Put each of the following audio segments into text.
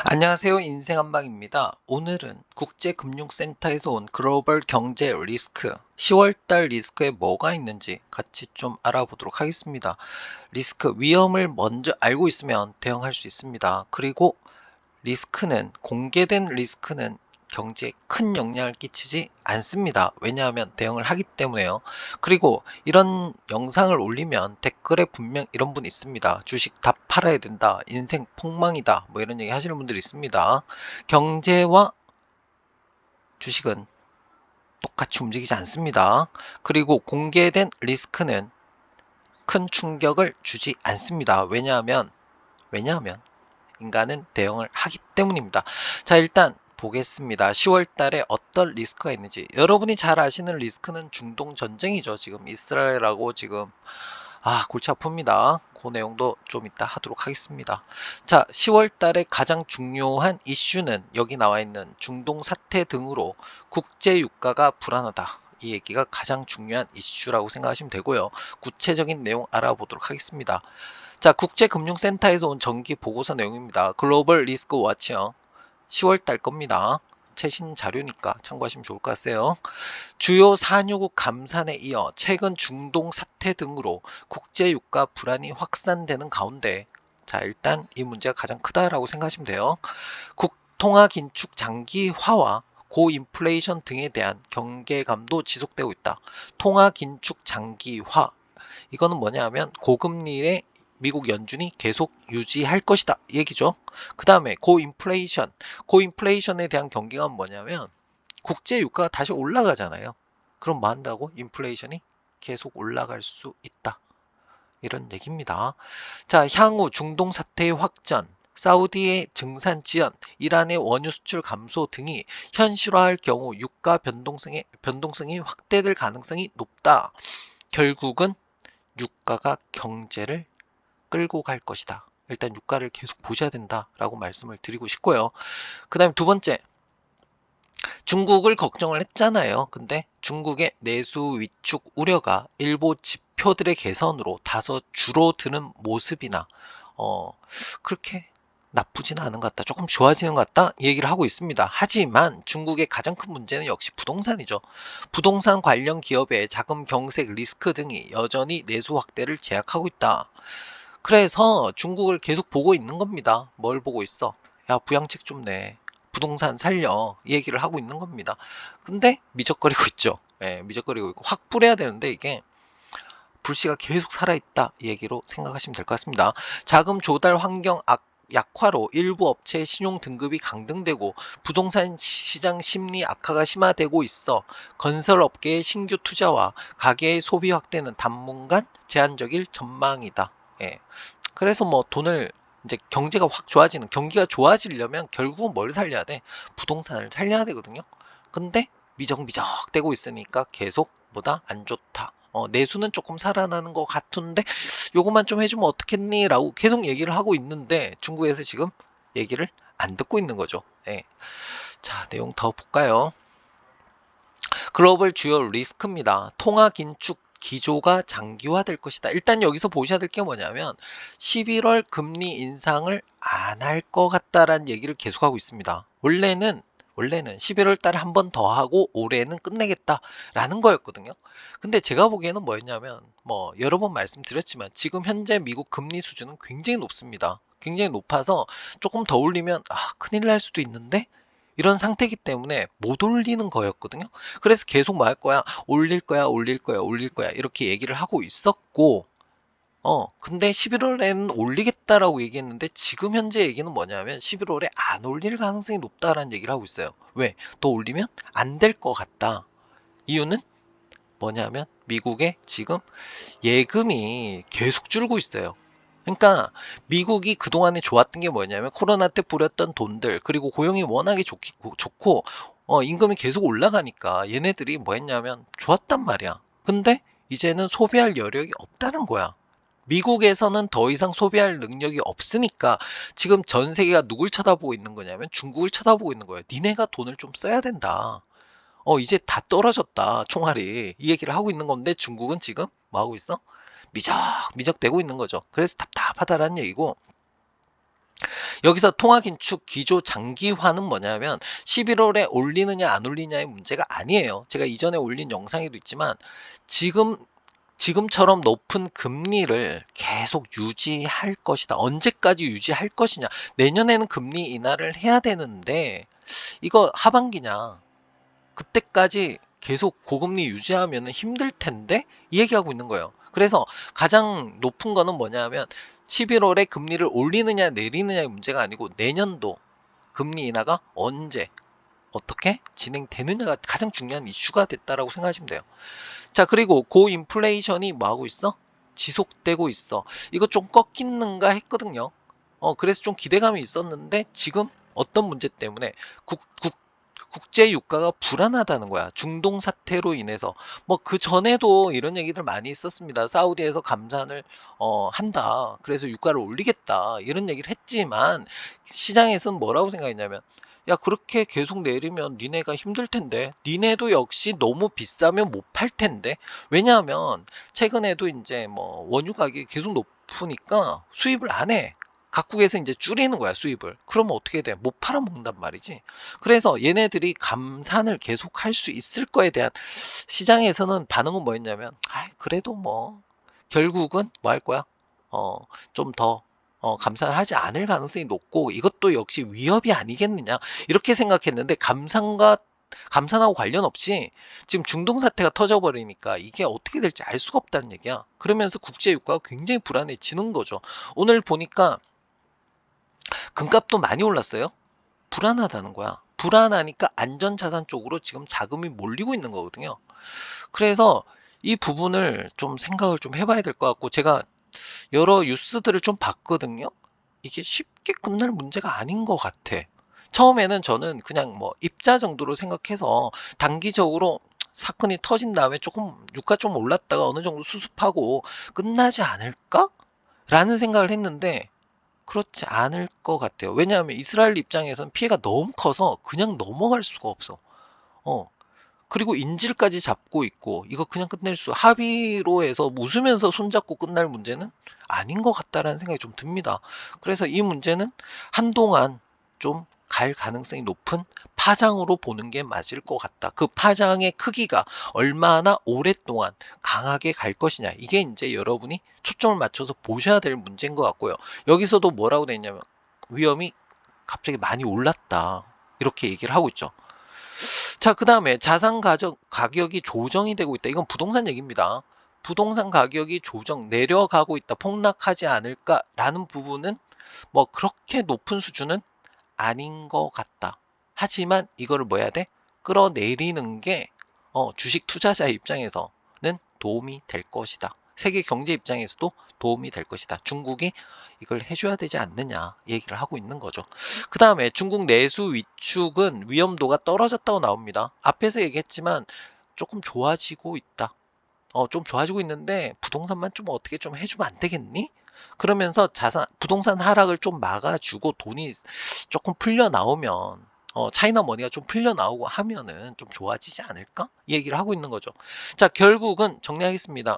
안녕하세요. 인생한방입니다. 오늘은 국제금융센터에서 온 글로벌 경제 리스크, 10월달 리스크에 뭐가 있는지 같이 좀 알아보도록 하겠습니다. 리스크, 위험을 먼저 알고 있으면 대응할 수 있습니다. 그리고 공개된 리스크는 경제에 큰 영향을 끼치지 않습니다. 왜냐하면 대응을 하기 때문에요. 그리고 이런 영상을 올리면 댓글에 분명 이런 분 있습니다. 주식 다 팔아야 된다. 인생 폭망이다. 뭐 이런 얘기 하시는 분들이 있습니다. 경제와 주식은 똑같이 움직이지 않습니다. 그리고 공개된 리스크는 큰 충격을 주지 않습니다. 왜냐하면 인간은 대응을 하기 때문입니다. 자, 일단 보겠습니다. 10월 달에 어떤 리스크가 있는지. 여러분이 잘 아시는 리스크는 중동 전쟁이죠. 지금 이스라엘하고 지금 골치 아픕니다. 그 내용도 좀 이따 하도록 하겠습니다. 자, 10월 달에 가장 중요한 이슈는 여기 나와 있는 중동 사태 등으로 국제 유가가 불안하다. 이 얘기가 가장 중요한 이슈라고 생각하시면 되고요. 구체적인 내용 알아보도록 하겠습니다. 자, 국제금융센터에서 온 정기 보고서 내용입니다. 글로벌 리스크 워치형 10월 달 겁니다. 최신 자료니까 참고하시면 좋을 것 같아요. 주요 산유국 감산에 이어 최근 중동 사태 등으로 국제 유가 불안이 확산되는 가운데, 자, 일단 이 문제가 가장 크다라고 생각하시면 돼요. 통화 긴축 장기화와 고인플레이션 등에 대한 경계감도 지속되고 있다. 통화 긴축 장기화, 이거는 뭐냐 하면 고금리의 미국 연준이 계속 유지할 것이다 이 얘기죠. 그 다음에 고인플레이션에 대한 경계감은 뭐냐면 국제 유가가 다시 올라가잖아요. 그럼 뭐 한다고? 인플레이션이 계속 올라갈 수 있다, 이런 얘기입니다. 자, 향후 중동 사태의 확전, 사우디의 증산 지연, 이란의 원유 수출 감소 등이 현실화할 경우 유가 변동성이 확대될 가능성이 높다. 결국은 유가가 경제를 끌고 갈 것이다. 일단 유가를 계속 보셔야 된다라고 말씀을 드리고 싶고요. 그 다음에 두 번째, 중국을 걱정을 했잖아요. 근데 중국의 내수 위축 우려가 일부 지표들의 개선으로 다소 줄어드는 모습이나 그렇게 나쁘지는 않은 것 같다, 조금 좋아지는 것 같다, 이 얘기를 하고 있습니다. 하지만 중국의 가장 큰 문제는 역시 부동산이죠. 부동산 관련 기업의 자금 경색 리스크 등이 여전히 내수 확대를 제약하고 있다. 그래서 중국을 계속 보고 있는 겁니다. 뭘 보고 있어? 야, 부양책 좀 내. 부동산 살려. 이 얘기를 하고 있는 겁니다. 근데 미적거리고 있죠. 예, 미적거리고 있고 확불해야 되는데 이게 불씨가 계속 살아있다, 이 얘기로 생각하시면 될 것 같습니다. 자금 조달 환경 약화로 일부 업체의 신용 등급이 강등되고 부동산 시장 심리 악화가 심화되고 있어 건설 업계의 신규 투자와 가계의 소비 확대는 당분간 제한적일 전망이다. 예. 그래서 뭐 돈을 이제 경기가 좋아지려면 결국은 뭘 살려야 돼? 부동산을 살려야 되거든요. 근데 미적미적 되고 있으니까 계속 보다 안 좋다. 내수는 조금 살아나는 것 같은데 요것만 좀 해주면 어떻겠니? 라고 계속 얘기를 하고 있는데 중국에서 지금 얘기를 안 듣고 있는 거죠. 예. 자, 내용 더 볼까요? 글로벌 주요 리스크입니다. 통화 긴축 기조가 장기화될 것이다. 일단 여기서 보셔야 될 게 뭐냐면 11월 금리 인상을 안 할 것 같다라는 얘기를 계속하고 있습니다. 원래는 11월 달에 한 번 더 하고 올해는 끝내겠다라는 거였거든요. 근데 제가 보기에는 뭐였냐면 뭐 여러 번 말씀드렸지만 지금 현재 미국 금리 수준은 굉장히 높습니다. 굉장히 높아서 조금 더 올리면 큰일 날 수도 있는데, 이런 상태이기 때문에 못 올리는 거였거든요. 그래서 계속 뭐 할 거야? 올릴 거야, 올릴 거야, 올릴 거야. 이렇게 얘기를 하고 있었고, 근데 11월에는 올리겠다라고 얘기했는데 지금 현재 얘기는 뭐냐면 11월에 안 올릴 가능성이 높다라는 얘기를 하고 있어요. 왜? 더 올리면 안 될 것 같다. 이유는 뭐냐면 미국의 지금 예금이 계속 줄고 있어요. 그러니까 미국이 그동안에 좋았던 게 뭐냐면 코로나 때 뿌렸던 돈들, 그리고 고용이 워낙에 좋고 임금이 계속 올라가니까 얘네들이 뭐 했냐면 좋았단 말이야. 근데 이제는 소비할 여력이 없다는 거야. 미국에서는 더 이상 소비할 능력이 없으니까 지금 전 세계가 누굴 쳐다보고 있는 거냐면 중국을 쳐다보고 있는 거예요. 니네가 돈을 좀 써야 된다. 이제 다 떨어졌다, 총알이. 이 얘기를 하고 있는 건데 중국은 지금 뭐 하고 있어? 미적미적대고 있는 거죠. 그래서 답답하다라는 얘기고, 여기서 통화긴축 기조 장기화는 뭐냐면 11월에 올리느냐 안 올리냐의 문제가 아니에요. 제가 이전에 올린 영상에도 있지만 지금처럼 높은 금리를 계속 유지할 것이다. 언제까지 유지할 것이냐. 내년에는 금리 인하를 해야 되는데 이거 하반기냐. 그때까지 계속 고금리 유지하면 힘들 텐데 이 얘기하고 있는 거예요. 그래서 가장 높은 거는 뭐냐면 11월에 금리를 올리느냐 내리느냐의 문제가 아니고 내년도 금리 인하가 언제 어떻게 진행되느냐가 가장 중요한 이슈가 됐다라고 생각하시면 돼요. 자, 그리고 고인플레이션이 뭐하고 있어? 지속되고 있어. 이거 좀 꺾이는가 했거든요. 그래서 좀 기대감이 있었는데 지금 어떤 문제 때문에 국제 유가가 불안하다는 거야. 중동 사태로 인해서. 뭐 그 전에도 이런 얘기들 많이 있었습니다. 사우디에서 감산을 한다. 그래서 유가를 올리겠다. 이런 얘기를 했지만 시장에서는 뭐라고 생각했냐면 야, 그렇게 계속 내리면 니네가 힘들 텐데. 니네도 역시 너무 비싸면 못 팔 텐데. 왜냐하면 최근에도 이제 뭐 원유 가격이 계속 높으니까 수입을 안 해. 각국에서 이제 줄이는 거야, 수입을. 그러면 어떻게 돼? 못 팔아먹는단 말이지. 그래서 얘네들이 감산을 계속 할 수 있을 거에 대한 시장에서는 반응은 뭐였냐면, 아, 그래도 뭐, 결국은 뭐 할 거야? 좀 더, 감산을 하지 않을 가능성이 높고, 이것도 역시 위협이 아니겠느냐. 이렇게 생각했는데, 감산하고 관련 없이 지금 중동 사태가 터져버리니까 이게 어떻게 될지 알 수가 없다는 얘기야. 그러면서 국제 유가가 굉장히 불안해지는 거죠. 오늘 보니까 금값도 많이 올랐어요. 불안하다는 거야. 불안하니까 안전자산 쪽으로 지금 자금이 몰리고 있는 거거든요. 그래서 이 부분을 좀 생각을 좀 해봐야 될 것 같고, 제가 여러 뉴스들을 좀 봤거든요. 이게 쉽게 끝날 문제가 아닌 것 같아. 처음에는 저는 그냥 뭐 입자 정도로 생각해서 단기적으로 사건이 터진 다음에 조금 유가 좀 올랐다가 어느 정도 수습하고 끝나지 않을까? 라는 생각을 했는데 그렇지 않을 것 같아요. 왜냐하면 이스라엘 입장에서는 피해가 너무 커서 그냥 넘어갈 수가 없어. 어. 그리고 인질까지 잡고 있고 이거 그냥 끝낼 수 합의로 해서 웃으면서 손잡고 끝날 문제는 아닌 것 같다라는 생각이 좀 듭니다. 그래서 이 문제는 한동안 좀 갈 가능성이 높은 파장으로 보는 게 맞을 것 같다. 그 파장의 크기가 얼마나 오랫동안 강하게 갈 것이냐. 이게 이제 여러분이 초점을 맞춰서 보셔야 될 문제인 것 같고요. 여기서도 뭐라고 돼 있냐면 위험이 갑자기 많이 올랐다. 이렇게 얘기를 하고 있죠. 자, 그 다음에 가격이 조정이 되고 있다. 이건 부동산 얘기입니다. 부동산 가격이 내려가고 있다. 폭락하지 않을까라는 부분은 뭐 그렇게 높은 수준은 아닌 것 같다. 하지만 이거를 뭐 해야 돼? 끌어내리는 게 주식 투자자 입장에서는 도움이 될 것이다. 세계 경제 입장에서도 도움이 될 것이다. 중국이 이걸 해줘야 되지 않느냐 얘기를 하고 있는 거죠. 그 다음에 중국 내수 위축은 위험도가 떨어졌다고 나옵니다. 앞에서 얘기했지만 조금 좋아지고 있다. 좀 좋아지고 있는데 부동산만 좀 어떻게 좀 해주면 안 되겠니? 그러면서 부동산 하락을 좀 막아주고 돈이 조금 풀려 나오면 차이나 머니가 좀 풀려 나오고 하면은 좀 좋아지지 않을까? 이 얘기를 하고 있는 거죠. 자, 결국은 정리하겠습니다.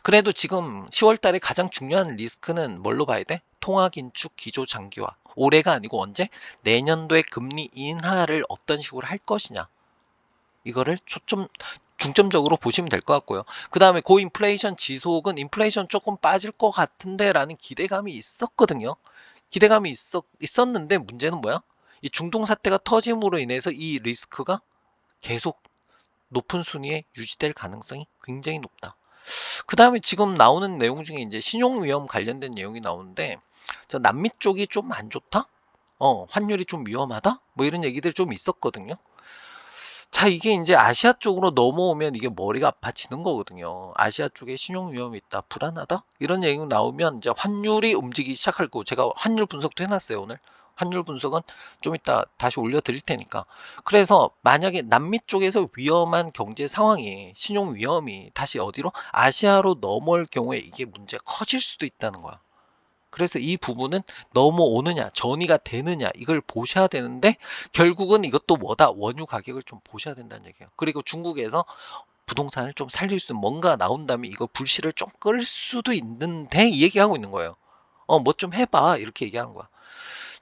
그래도 지금 10월 달에 가장 중요한 리스크는 뭘로 봐야 돼? 통화긴축 기조 장기화. 올해가 아니고 언제? 내년도에 금리 인하를 어떤 식으로 할 것이냐. 이거를 중점적으로 보시면 될 것 같고요. 그 다음에 고인플레이션 지속은 인플레이션 조금 빠질 것 같은데 라는 기대감이 있었거든요. 기대감이 있었는데 문제는 뭐야? 이 중동 사태가 터짐으로 인해서 이 리스크가 계속 높은 순위에 유지될 가능성이 굉장히 높다. 그 다음에 지금 나오는 내용 중에 이제 신용위험 관련된 내용이 나오는데, 저 남미 쪽이 좀 안 좋다? 환율이 좀 위험하다? 뭐 이런 얘기들 좀 있었거든요. 자, 이게 이제 아시아 쪽으로 넘어오면 이게 머리가 아파지는 거거든요. 아시아 쪽에 신용 위험이 있다, 불안하다? 이런 얘기가 나오면 이제 환율이 움직이기 시작할 거고, 제가 환율 분석도 해놨어요, 오늘. 환율 분석은 좀 이따 다시 올려드릴 테니까. 그래서 만약에 남미 쪽에서 위험한 경제 상황이, 신용 위험이 다시 어디로? 아시아로 넘어올 경우에 이게 문제가 커질 수도 있다는 거야. 그래서 이 부분은 넘어오느냐, 전이가 되느냐, 이걸 보셔야 되는데, 결국은 이것도 뭐다? 원유 가격을 좀 보셔야 된다는 얘기예요. 그리고 중국에서 부동산을 좀 살릴 수 있는 뭔가 나온다면 이거 불씨를 좀 끌 수도 있는데, 이 얘기하고 있는 거예요. 뭐 좀 해봐. 이렇게 얘기하는 거야.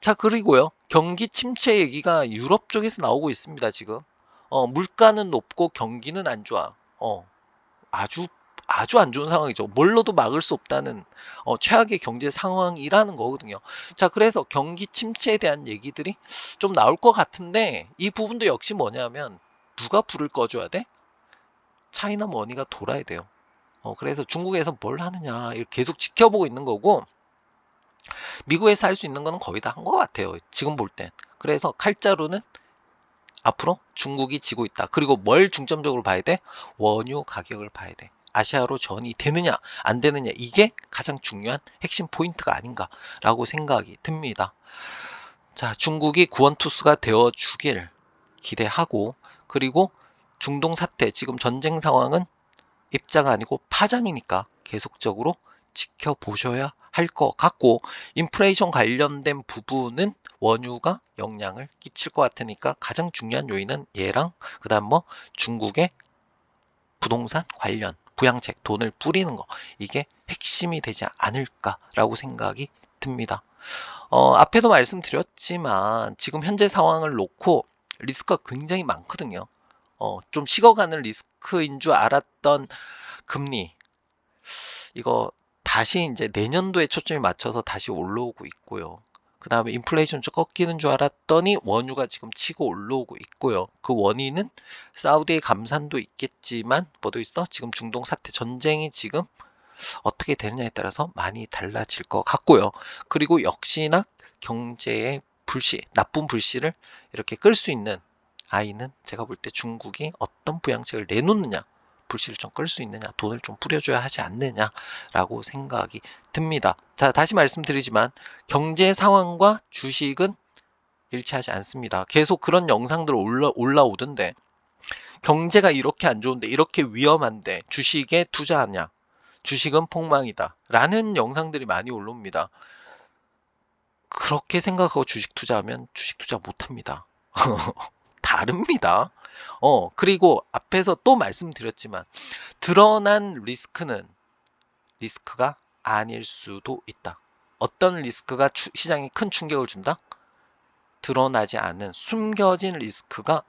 자, 그리고요. 경기 침체 얘기가 유럽 쪽에서 나오고 있습니다, 지금. 물가는 높고 경기는 안 좋아. 아주 아주 안 좋은 상황이죠. 뭘로도 막을 수 없다는 최악의 경제 상황이라는 거거든요. 자, 그래서 경기 침체에 대한 얘기들이 좀 나올 것 같은데 이 부분도 역시 뭐냐면 누가 불을 꺼줘야 돼? 차이나 머니가 돌아야 돼요. 그래서 중국에서 뭘 하느냐 이렇게 계속 지켜보고 있는 거고 미국에서 할 수 있는 거는 거의 다 한 것 같아요. 지금 볼 땐. 그래서 칼자루는 앞으로 중국이 지고 있다. 그리고 뭘 중점적으로 봐야 돼? 원유 가격을 봐야 돼. 아시아로 전이 되느냐 안 되느냐 이게 가장 중요한 핵심 포인트가 아닌가라고 생각이 듭니다. 자, 중국이 구원투수가 되어 주길 기대하고 그리고 중동 사태 지금 전쟁 상황은 입자가 아니고 파장이니까 계속적으로 지켜보셔야 할 것 같고 인플레이션 관련된 부분은 원유가 영향을 끼칠 것 같으니까 가장 중요한 요인은 얘랑 그다음 뭐 중국의 부동산 관련 부양책 돈을 뿌리는 거 이게 핵심이 되지 않을까라고 생각이 듭니다. 앞에도 말씀드렸지만 지금 현재 상황을 놓고 리스크가 굉장히 많거든요. 좀 식어가는 리스크인 줄 알았던 금리 이거 다시 이제 내년도에 초점이 맞춰서 다시 올라오고 있고요. 그 다음에 인플레이션 좀 꺾이는 줄 알았더니 원유가 지금 치고 올라오고 있고요. 그 원인은 사우디의 감산도 있겠지만 뭐도 있어? 지금 중동 사태 전쟁이 지금 어떻게 되느냐에 따라서 많이 달라질 것 같고요. 그리고 역시나 경제의 불씨, 나쁜 불씨를 이렇게 끌 수 있는 아이는 제가 볼 때 중국이 어떤 부양책을 내놓느냐 불씨를 좀 끌 수 있느냐, 돈을 좀 뿌려줘야 하지 않느냐라고 생각이 듭니다. 자, 다시 말씀드리지만 경제 상황과 주식은 일치하지 않습니다. 계속 그런 영상들 올라오던데 경제가 이렇게 안 좋은데 이렇게 위험한데 주식에 투자하냐? 주식은 폭망이다. 라는 영상들이 많이 올라옵니다. 그렇게 생각하고 주식 투자하면 주식 투자 못합니다. 다릅니다. 그리고 앞에서 또 말씀드렸지만 드러난 리스크가 아닐 수도 있다. 어떤 리스크가 시장에 큰 충격을 준다? 드러나지 않은 숨겨진 리스크가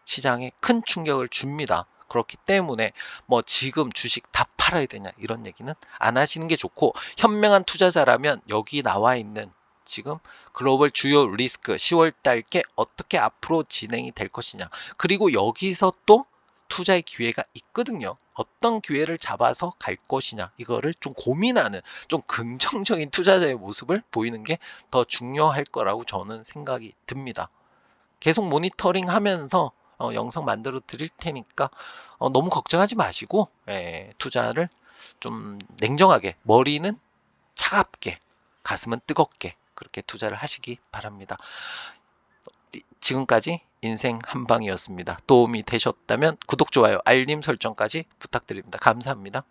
시장에 큰 충격을 줍니다. 그렇기 때문에 뭐 지금 주식 다 팔아야 되냐 이런 얘기는 안 하시는 게 좋고 현명한 투자자라면 여기 나와 있는 지금 글로벌 주요 리스크 10월 달께 어떻게 앞으로 진행이 될 것이냐 그리고 여기서 또 투자의 기회가 있거든요. 어떤 기회를 잡아서 갈 것이냐 이거를 좀 고민하는 좀 긍정적인 투자자의 모습을 보이는 게 더 중요할 거라고 저는 생각이 듭니다. 계속 모니터링 하면서 영상 만들어 드릴 테니까 너무 걱정하지 마시고 투자를 좀 냉정하게 머리는 차갑게 가슴은 뜨겁게 그렇게 투자를 하시기 바랍니다. 지금까지 인생 한방이었습니다. 도움이 되셨다면 구독, 좋아요, 알림 설정까지 부탁드립니다. 감사합니다.